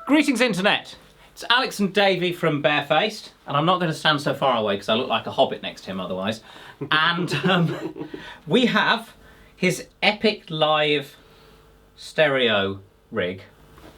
Greetings Internet! It's Alex and Davey from Barefaced, and I'm not going to stand so far away because I look like a hobbit next to him otherwise. And we have his epic live stereo rig.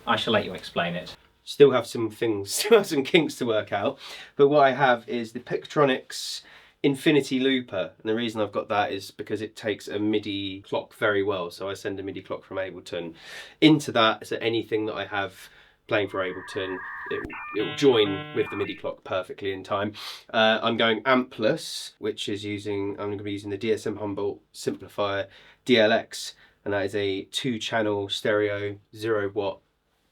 I shall let you explain it. Still have some things, some kinks to work out, but what I have is the Pictronics Infinity Looper, and the reason I've got that is because it takes a MIDI clock very well. So I send a MIDI clock from Ableton into that, so anything that I have playing for Ableton, it will join with the MIDI clock perfectly in time. I'm going ampless, which is I'm going to be using the DSM Humboldt Simplifier DLX, and that is a 2-channel stereo 0-watt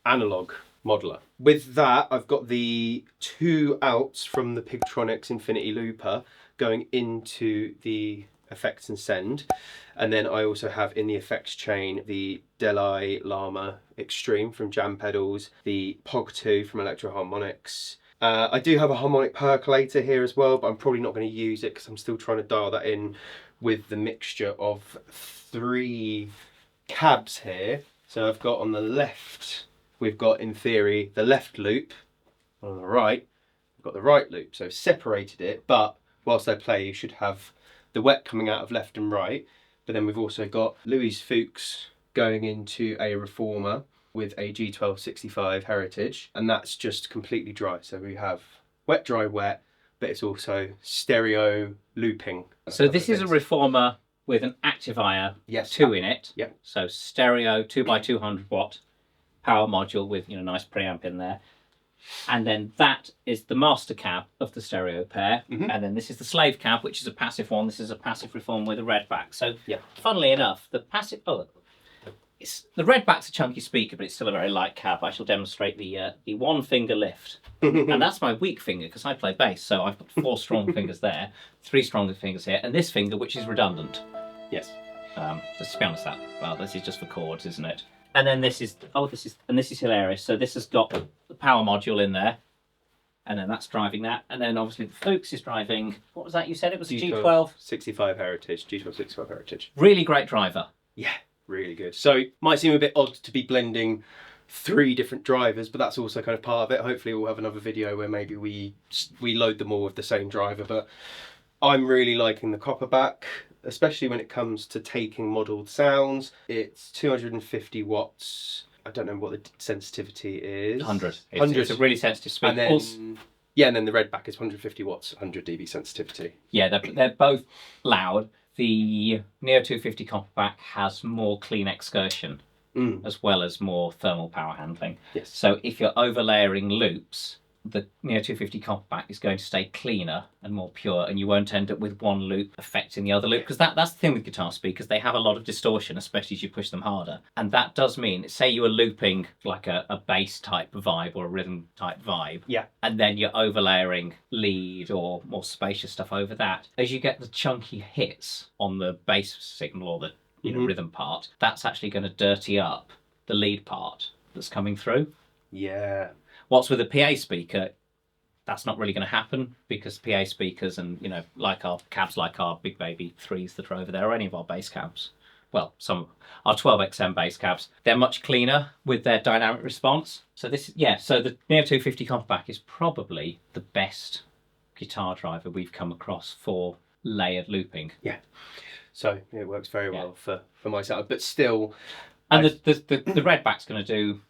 analog modeler. With that, I've got the 2 outs from the Pictronics Infinity Looper going into the effects and send, and then I also have in the effects chain the Delay Llama Extreme from Jam Pedals, the POG 2 from Electro Harmonics. I do have a harmonic percolator here as well, but I'm probably not going to use it because I'm still trying to dial that in with the mixture of 3 cabs here. So I've got on the left, we've got in theory the left loop, on the right we've got the right loop, so I've separated it, but whilst I play you should have the wet coming out of left and right. But then we've also got Louis Fuchs going into a reformer with a G12-65 Heritage, and that's just completely dry. So we have wet, dry, wet, but it's also stereo looping. So this is a reformer with an Activier 2 in it. Yep. So stereo 2x200 watt power module with nice preamp in there. And then that is the master cab of the stereo pair. And then this is the slave cab, which is a passive one. This is a passive reform with a Redback. So funnily enough, the passive, the Redback's a chunky speaker, but it's still a very light cab. I shall demonstrate the 1-finger lift. And that's my weak finger because I play bass. So I've got 4 strong fingers there, 3 stronger fingers here, and this finger, which is redundant. Yes. Just to be honest, this is just for chords, isn't it? And then this is hilarious. So this has got the power module in there, and then that's driving that. And then obviously the Fuchs is driving, what was that you said? It was a G12-65 Heritage, G12-65 Heritage. Really great driver. Yeah, really good. So it might seem a bit odd to be blending 3 different drivers, but that's also kind of part of it. Hopefully we'll have another video where maybe we load them all with the same driver, but I'm really liking the Copperback, especially when it comes to taking modelled sounds. It's 250 watts. I don't know what the sensitivity is. 100. It's a really sensitive speaker. And then, and then the Redback is 150 watts, 100 dB sensitivity. Yeah, they're both loud. The Neo 250 Copperback has more clean excursion as well as more thermal power handling. Yes. So if you're overlayering loops, the Neo 250 Copperback is going to stay cleaner and more pure, and you won't end up with one loop affecting the other loop, because that's the thing with guitar speakers. They have a lot of distortion, especially as you push them harder, and that does mean, say you were looping like a bass type vibe or a rhythm type vibe, and then you're overlayering lead or more spacious stuff over that, as you get the chunky hits on the bass signal or the rhythm part, that's actually going to dirty up the lead part that's coming through. Yeah. What's with a PA speaker, that's not really going to happen, because PA speakers and, like our cabs, like our Big Baby 3s that are over there, or any of our bass cabs, well, some our 12XM bass cabs, they're much cleaner with their dynamic response. So so the Neo 250 Copperback is probably the best guitar driver we've come across for layered looping. Yeah. So it works very well for my setup, but still. And the Redback's going to do.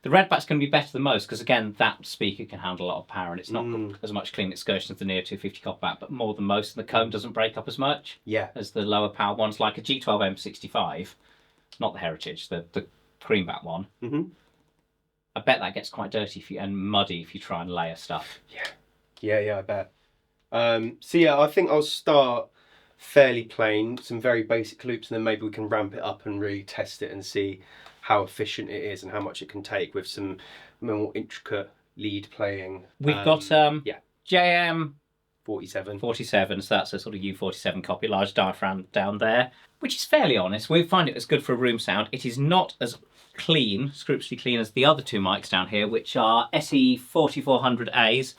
The Redback's going to be better than most because, again, that speaker can handle a lot of power, and it's not as much clean excursion as the Neo 250 Copperback, but more than most, and the cone doesn't break up as much as the lower power ones, like a G12-65, not the Heritage, the creamback one. I bet that gets quite dirty and muddy if you try and layer stuff. Yeah, I bet. I think I'll start fairly plain, some very basic loops, and then maybe we can ramp it up and really test it and see how efficient it is and how much it can take with some more intricate lead playing. We've got JM 47, so that's a sort of U47 copy, large diaphragm down there, which is fairly honest. We find it as good for a room sound. It is not as clean, scrupulously clean, as the other 2 mics down here, which are SE 4400As,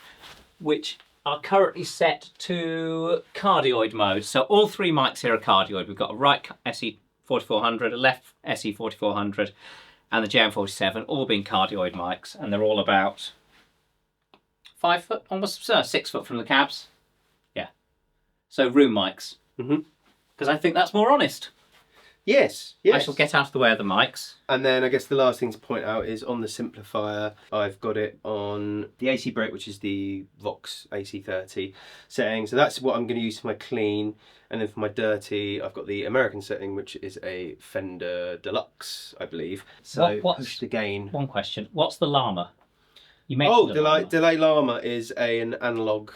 which are currently set to cardioid mode. So all 3 mics here are cardioid. We've got a right SE 4400, a left SE 4400, and the JM47, all being cardioid mics, and they're all about 5 foot, almost 6 foot from the cabs. Yeah. So room mics. Because I think that's more honest. Yes, yes. I shall get out of the way of the mics. And then I guess the last thing to point out is on the Simplifier, I've got it on the AC brake, which is the Vox AC30 setting. So that's what I'm going to use for my clean. And then for my dirty, I've got the American setting, which is a Fender Deluxe, I believe. So push the gain. One question. What's the Llama? You mentioned Delay Llama is an analog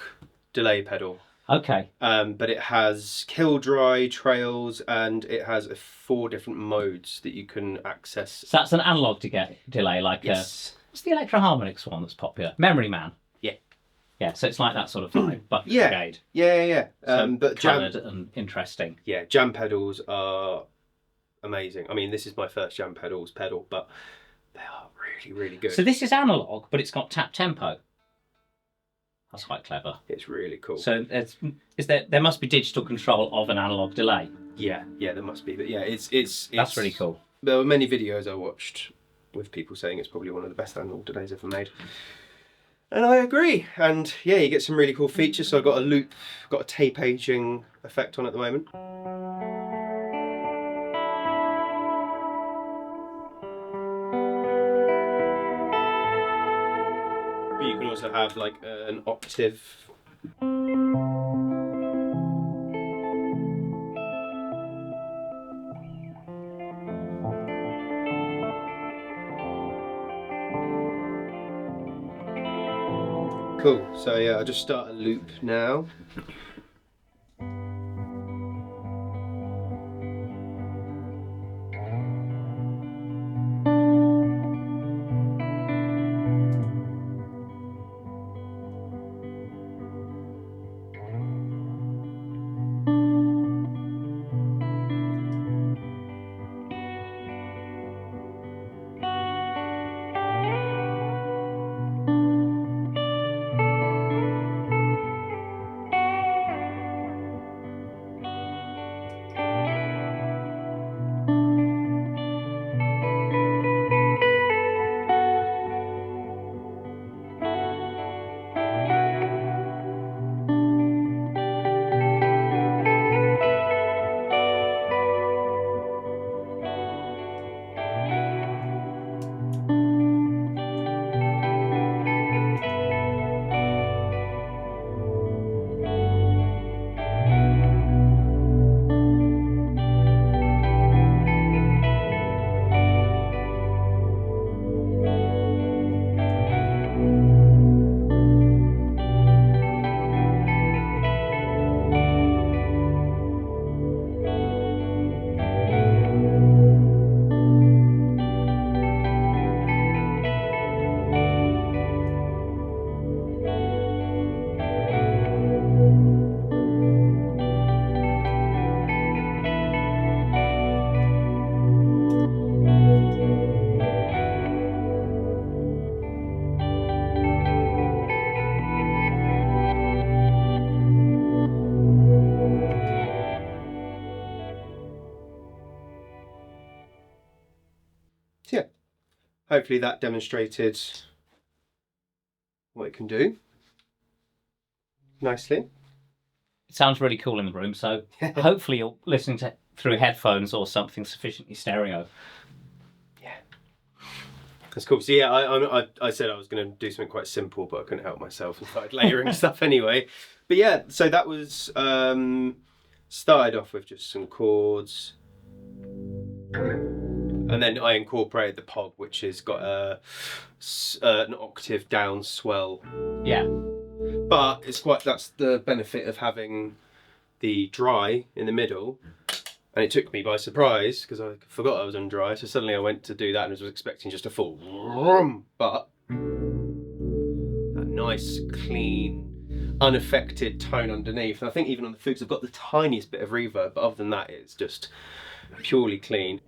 delay pedal. Okay. But it has kill dry, trails, and it has 4 different modes that you can access. So that's an analog delay, like yes. What's the Electro Harmonix one that's popular? Memory Man. Yeah. Yeah, so it's like that sort of vibe, but yeah. brigade. Yeah. So but coloured and interesting. Yeah, jam pedals are amazing. I mean, this is my first jam pedal, but they are really, really good. So this is analog, but it's got tap tempo. That's quite clever. It's really cool. So there must be digital control of an analog delay. Yeah, there must be. But yeah, it's that's really cool. There were many videos I watched with people saying it's probably one of the best analog delays ever made. And I agree. And yeah, you get some really cool features. So I've got a loop, got a tape aging effect on at the moment. But you can also have like an octave. Cool, so yeah, I'll just start a loop now. So yeah, hopefully that demonstrated what it can do nicely. It sounds really cool in the room, so hopefully you're listening to through headphones or something sufficiently stereo. Yeah, that's cool. So yeah, I said I was going to do something quite simple, but I couldn't help myself and started layering stuff anyway. But yeah, so that was started off with just some chords. And then I incorporated the Pog, which has got an octave down swell. Yeah. But it's that's the benefit of having the dry in the middle. And it took me by surprise because I forgot I was on dry. So suddenly I went to do that and was expecting just a full rum. But that nice, clean, unaffected tone underneath. And I think even on the Fuchs I've got the tiniest bit of reverb, but other than that it's just purely clean.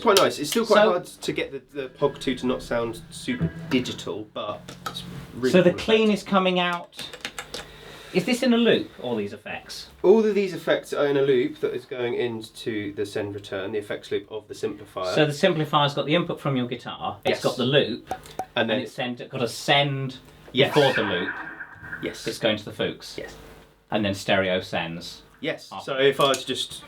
Quite nice. It's still quite hard to get the Pog 2 to not sound super digital, but it's really so the clean is coming out Is this in a loop, all these effects? All of these effects are in a loop that is going into the send return, the effects loop of the simplifier. So the simplifier's got the input from your guitar, Yes. it's got the loop, and then it's got a send Yes. before the loop, yes, it's going to the Fuchs. yes, And then stereo sends. yes. Oh. So if I was to just,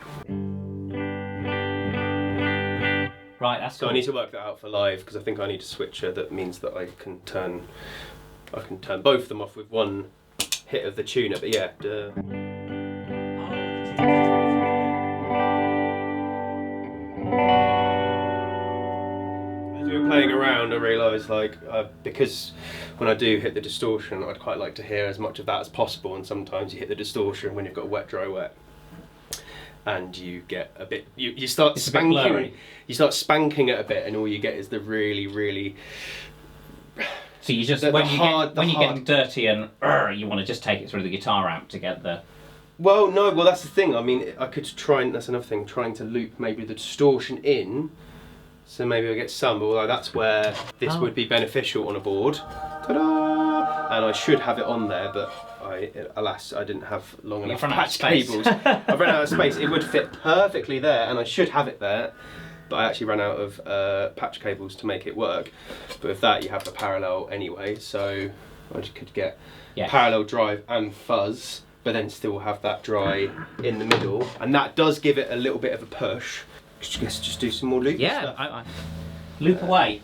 Right, that's so cool. I need to work that out for live because I think I need a switcher that means that I can turn both of them off with one hit of the tuner. But yeah. As we were playing around, I realised because when I do hit the distortion, I'd quite like to hear as much of that as possible. And sometimes you hit the distortion when you've got wet, dry, wet, and you get a bit. You start It's a bit spanking. blurry. You start spanking it a bit, and all you get is the really, really. So you just, when you're getting dirty and you want to just take it through the guitar amp to get the... Well, no, well that's the thing. I mean, I could try, and that's another thing, trying to loop maybe the distortion in, so maybe I get some, although that's where this would be beneficial on a board. Ta-da! And I should have it on there, but alas, I didn't have long enough patch cables. I've run out of space. It would fit perfectly there, and I should have it there, but I actually ran out of patch cables to make it work. But with that, you have the parallel anyway, so I could get parallel drive and fuzz, but then still have that dry in the middle, and that does give it a little bit of a push. I guess just do some more loop stuff. I loop away.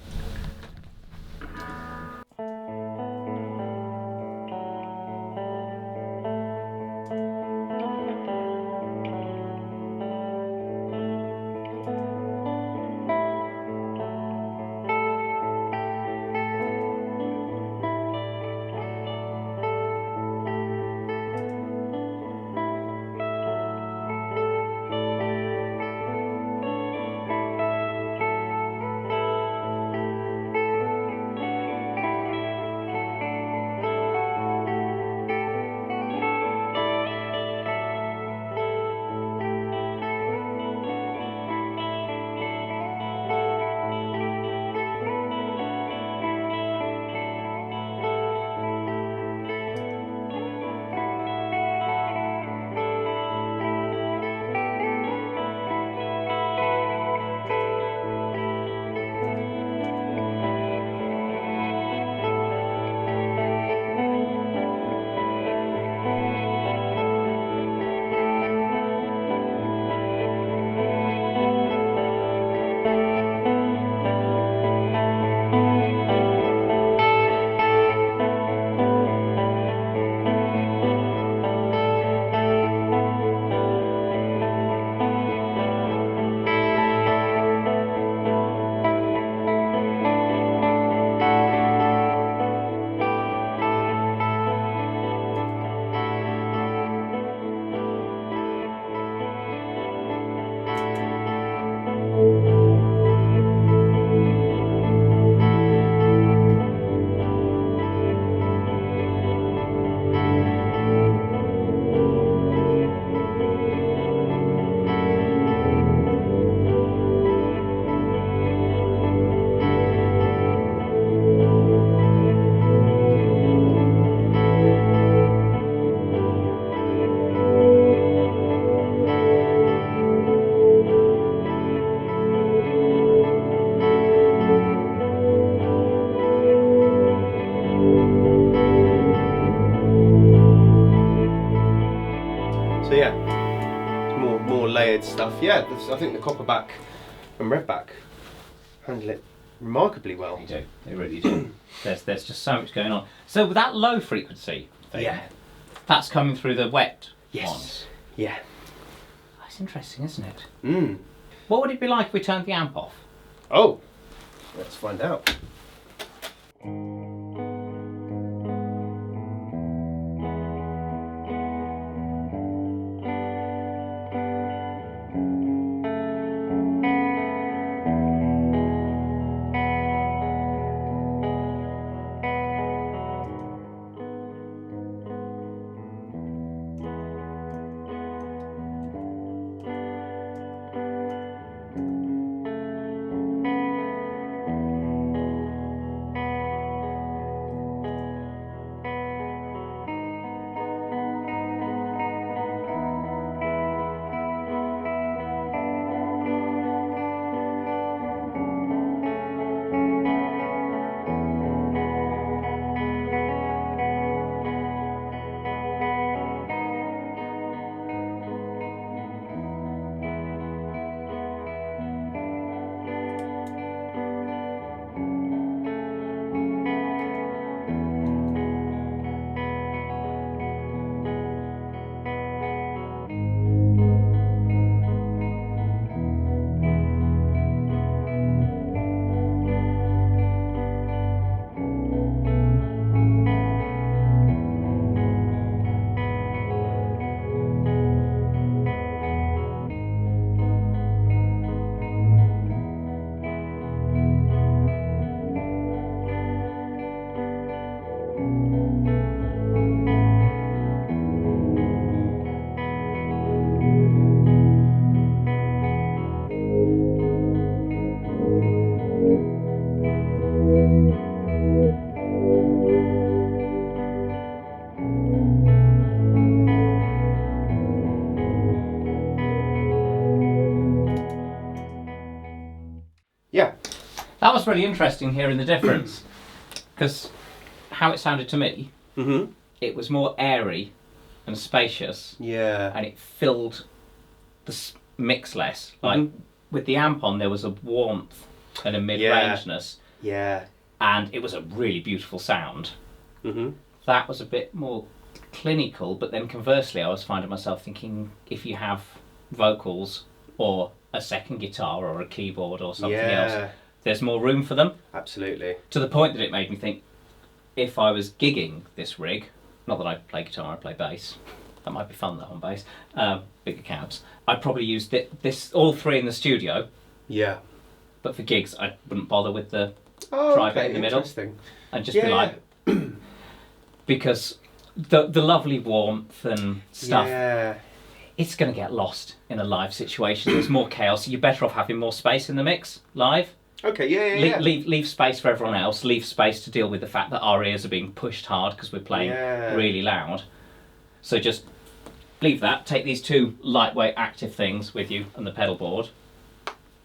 So yeah, more layered stuff. Yeah, I think the Copperback and Redback handle it remarkably well. They do, they really do. There's just so much going on. So with that low frequency thing, that's coming through the wet ones. Yeah. That's interesting, isn't it? Mm. What would it be like if we turned the amp off? Oh, let's find out. that was really interesting hearing the difference, because how it sounded to me, it was more airy and spacious. Yeah. And it filled the mix less. Like with the amp on, there was a warmth and a mid-rangeness. Yeah. And it was a really beautiful sound. That was a bit more clinical, but then conversely, I was finding myself thinking, if you have vocals or a second guitar or a keyboard or something else, there's more room for them. Absolutely. To the point that it made me think, if I was gigging this rig, not that I play guitar, I play bass. That might be fun though on bass. Bigger cabs. I'd probably use this all three in the studio. Yeah. But for gigs, I wouldn't bother with the Oh, drive okay. in the middle. Interesting. And just be like, because the lovely warmth and stuff, it's going to get lost in a live situation. There's more chaos. You're better off having more space in the mix live. Okay, yeah. Leave space for everyone else. Leave space to deal with the fact that our ears are being pushed hard because we're playing really loud. So just leave that. Take these two lightweight active things with you and the pedal board.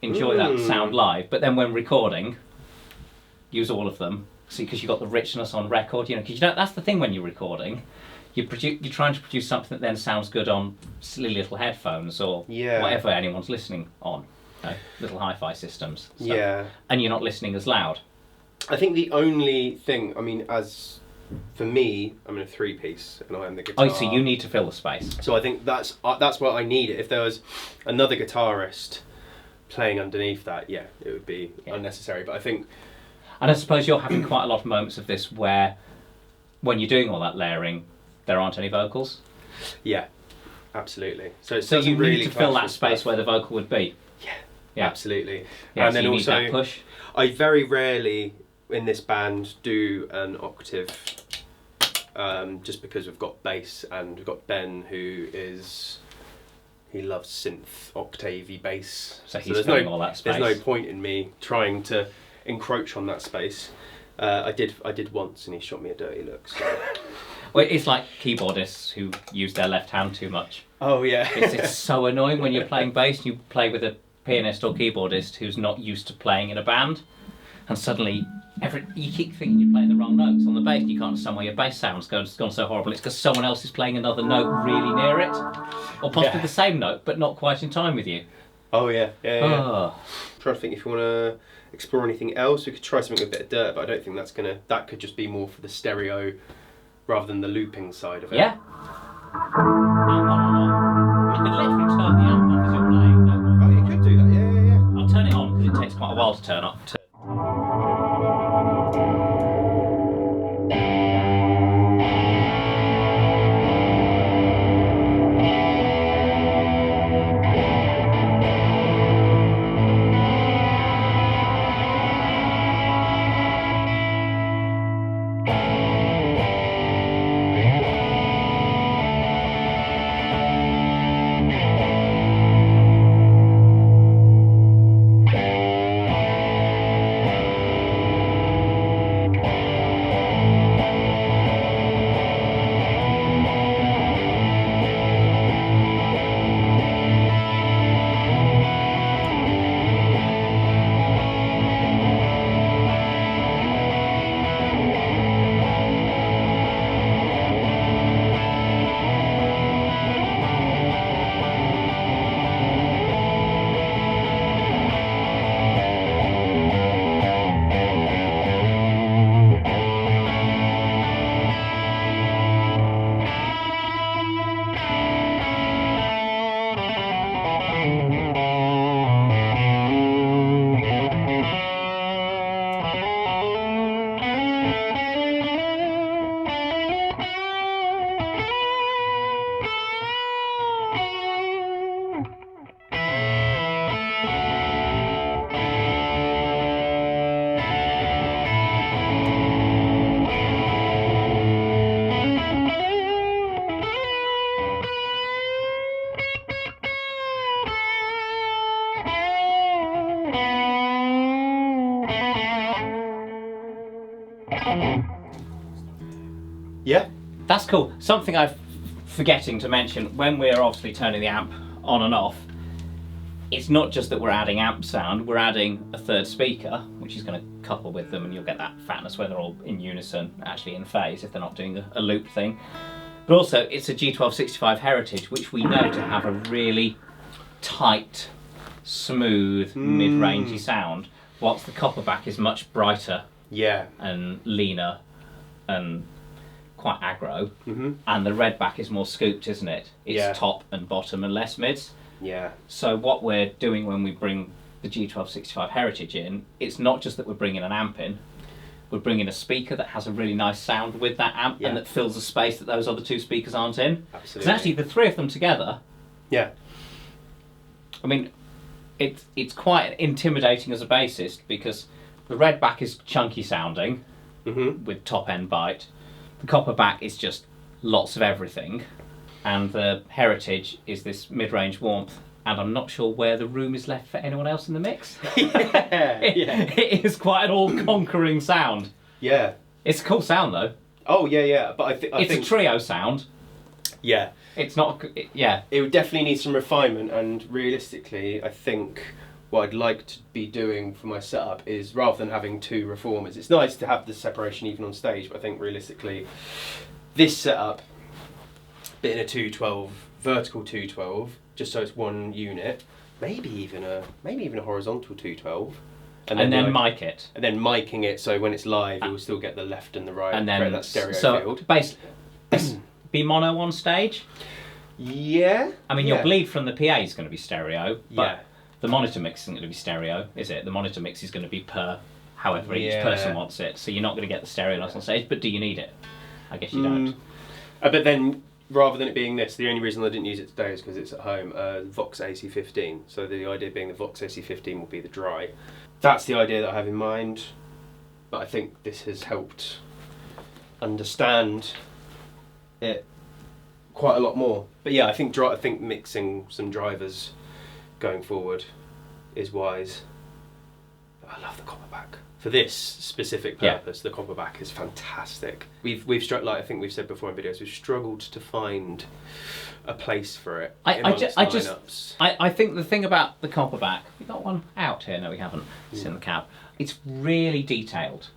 Enjoy that sound live. But then when recording, use all of them. See, because you've got the richness on record. Because you don't. That's the thing when you're recording. You're trying to produce something that then sounds good on silly little headphones or whatever anyone's listening on. Little hi-fi systems. So, and you're not listening as loud. I think the only thing, I mean, as for me, I'm in a three-piece and I am the guitar. Oh, so you need to fill the space. So I think that's what I need. If there was another guitarist playing underneath that, it would be unnecessary. But I think... And I suppose you're having quite a lot of moments of this where, when you're doing all that layering, there aren't any vocals. Yeah, absolutely. So you really need to fill that space where the vocal would be. Yeah, absolutely. Yeah, and so then you also, need that push. I very rarely in this band do an octave, just because we've got bass and we've got Ben he loves synth octavey bass. So he's filling all that space. There's no point in me trying to encroach on that space. I did once and he shot me a dirty look. So. Well, it's like keyboardists who use their left hand too much. Oh yeah. It's so annoying when you're playing bass and you play with a pianist or keyboardist who's not used to playing in a band, and suddenly you keep thinking you're playing the wrong notes on the bass. You can't understand why your bass sound's gone so horrible. It's because someone else is playing another note really near it, or possibly the same note but not quite in time with you. Oh yeah. Oh. I'm trying to think if you want to explore anything else. We could try something with a bit of dirt, but I don't think that could just be more for the stereo rather than the looping side of it. Yeah. You could literally turn the amp off as you're playing. Oh, you could do that. Yeah. I'll turn it on because it takes quite a while to turn up. Yeah. That's cool. Something I'm forgetting to mention, when we're obviously turning the amp on and off, it's not just that we're adding amp sound, we're adding a third speaker, which is going to couple with them, and you'll get that fatness where they're all in unison, actually in phase, if they're not doing a loop thing. But also, it's a G12-65 Heritage, which we know to have a really tight, smooth, mid-rangey sound, whilst the Copperback is much brighter and leaner and quite aggro, and the Redback is more scooped, isn't it? It's top and bottom and less mids. Yeah. So what we're doing when we bring the G12-65 Heritage in, it's not just that we're bringing an amp in, we're bringing a speaker that has a really nice sound with that amp and that fills a space that those other two speakers aren't in. Absolutely. Because actually the three of them together, I mean, it's quite intimidating as a bassist, because the Redback is chunky sounding with top end bite. The Copperback is just lots of everything. And the Heritage is this mid-range warmth, and I'm not sure where the room is left for anyone else in the mix. It is quite an all-conquering sound. Yeah. It's a cool sound, though. Oh, yeah. But I think... It's a trio sound. Yeah. It's not... It would definitely need some refinement, and realistically, I think what I'd like to be doing for my setup is, rather than having two reformers, it's nice to have the separation even on stage, but I think realistically, this setup, bit in a 212, vertical 212, just so it's one unit, maybe even a horizontal 212, and then mic it, and then miking it so when it's live, it will still get the left and the right, and then create that stereo field. Basically, be mono on stage. Yeah. I mean, your bleed from the PA is going to be stereo, but the monitor mix isn't going to be stereo, is it? The monitor mix is going to be per however each person wants it. So you're not going to get the stereo noise on stage, but do you need it? I guess you don't. But then, rather than it being this, the only reason I didn't use it today is because it's at home, Vox AC15. So the idea being the Vox AC15 will be the dry. That's the idea that I have in mind, but I think this has helped understand it quite a lot more. But yeah, I think mixing some drivers going forward is wise. I love the Copperback. For this specific purpose, the Copperback is fantastic. We've like I think we've said before in videos, we've struggled to find a place for it. I think the thing about the Copperback, we got one out here. No, we haven't. It's in the cab. It's really detailed.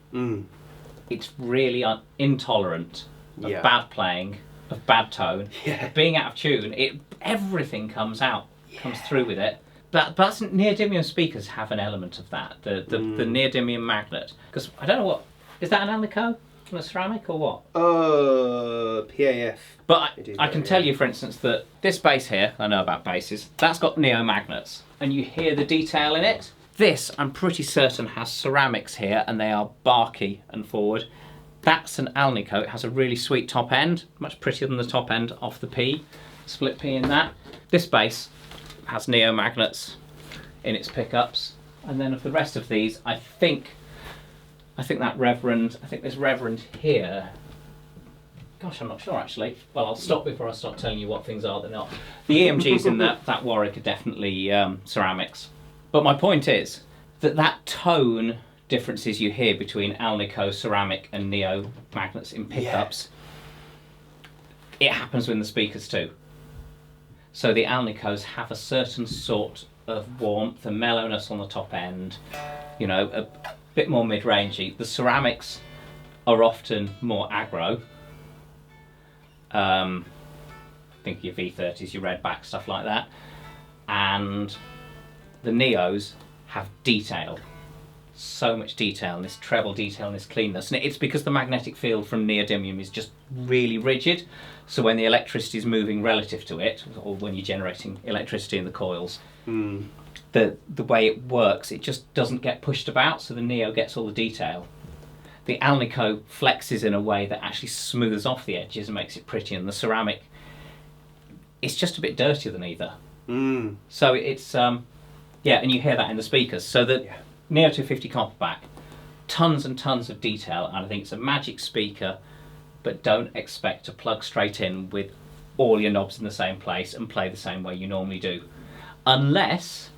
It's really intolerant of bad playing, of bad tone, of being out of tune. Everything comes through with it. That's neodymium speakers have an element of that. The neodymium magnet. Because I don't know what is that, an Alnico from a ceramic or what? PAF. But I can tell you, for instance, that this bass here, I know about basses, that's got neo magnets, and you hear the detail in it. This, I'm pretty certain, has ceramics here, and they are barky and forward. That's an Alnico. It has a really sweet top end, much prettier than the top end off the P, split P in that. This bass has neo magnets in its pickups, and then of the rest of these, I think there's Reverend here. Gosh, I'm not sure actually. Well, I'll stop before I start telling you what things are they're not. The EMGs in that Warwick are definitely ceramics. But my point is that tone differences you hear between Alnico ceramic and neo magnets in pickups, it happens with the speakers too. So the Alnicos have a certain sort of warmth and mellowness on the top end, you know, a bit more mid-rangey. The ceramics are often more aggro. Think your V30s, your Redback, stuff like that. And the Neos have detail. So much detail, and this treble detail and this cleanness. And it's because the magnetic field from neodymium is just really rigid. So when the electricity is moving relative to it, or when you're generating electricity in the coils, the way it works, it just doesn't get pushed about, so the Neo gets all the detail. The Alnico flexes in a way that actually smooths off the edges and makes it pretty, and the ceramic, it's just a bit dirtier than either. So it's, and you hear that in the speakers. So the Neo 250 Copperback, tons and tons of detail, and I think it's a magic speaker, but don't expect to plug straight in with all your knobs in the same place and play the same way you normally do. Unless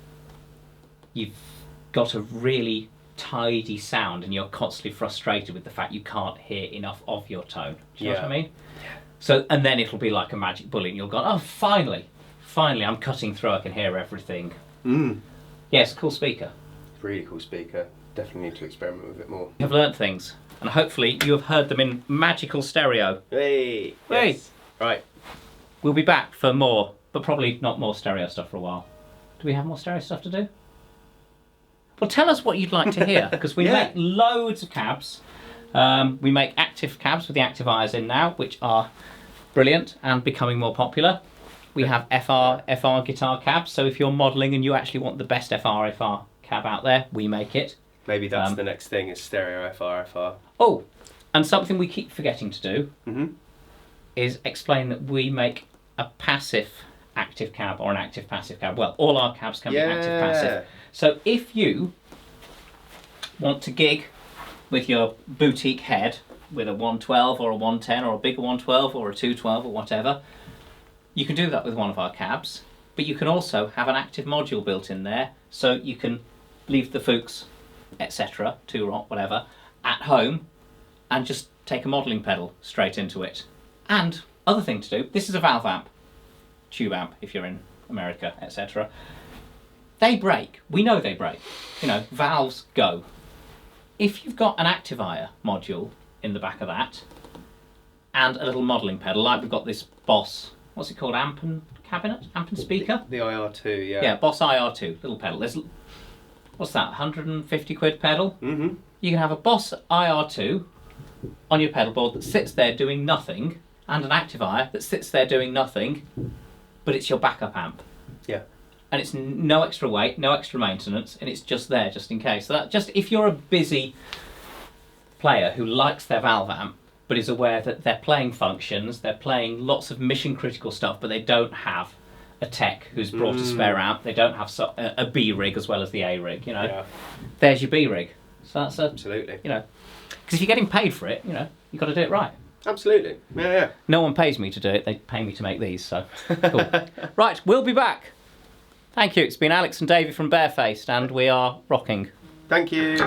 you've got a really tidy sound and you're constantly frustrated with the fact you can't hear enough of your tone. Do you know what I mean? So, and then it'll be like a magic bullet and you'll go, oh, finally finally I'm cutting through, I can hear everything. Yes, cool speaker. Really cool speaker. Definitely need to experiment with it more. You have learnt things, and hopefully you have heard them in magical stereo. Hey! Hey! Yes. Right. We'll be back for more, but probably not more stereo stuff for a while. Do we have more stereo stuff to do? Well, tell us what you'd like to hear, because we make loads of cabs. We make active cabs with the Activiers in now, which are brilliant and becoming more popular. We have FR guitar cabs, so if you're modelling and you actually want the best FR cab out there, we make it. Maybe that's the next thing, is stereo FR. Oh, and something we keep forgetting to do is explain that we make a passive active cab or an active passive cab. Well, all our cabs can be active passive. So if you want to gig with your boutique head with a 112 or a 110 or a bigger 112 or a 212 or whatever, you can do that with one of our cabs, but you can also have an active module built in there, so you can leave the Fuchs, etc., THRU, whatever, at home and just take a modelling pedal straight into it. And other thing to do, this is a valve amp, tube amp if you're in America, etc. They break. We know they break. You know, valves go. If you've got an Activier module in the back of that and a little modelling pedal, like we've got this Boss, what's it called, amp and cabinet? Amp and speaker? The IR2, yeah. Yeah, Boss IR2, little pedal. There's, what's that, 150 quid pedal? You can have a Boss IR2 on your pedal board that sits there doing nothing, and an Activier that sits there doing nothing, but it's your backup amp. Yeah. And it's no extra weight, no extra maintenance, and it's just there just in case. So that just, if you're a busy player who likes their valve amp, but is aware that they're playing functions, they're playing lots of mission critical stuff, but they don't have a tech who's brought a spare amp, they don't have a B rig as well as the A rig, you know. Yeah. There's your B rig. So that's Absolutely. you know, because if you're getting paid for it, you know, you've got to do it right. Absolutely. Yeah. No one pays me to do it, they pay me to make these, so cool. Right, we'll be back. Thank you. It's been Alex and Davey from Barefaced, and we are rocking. Thank you.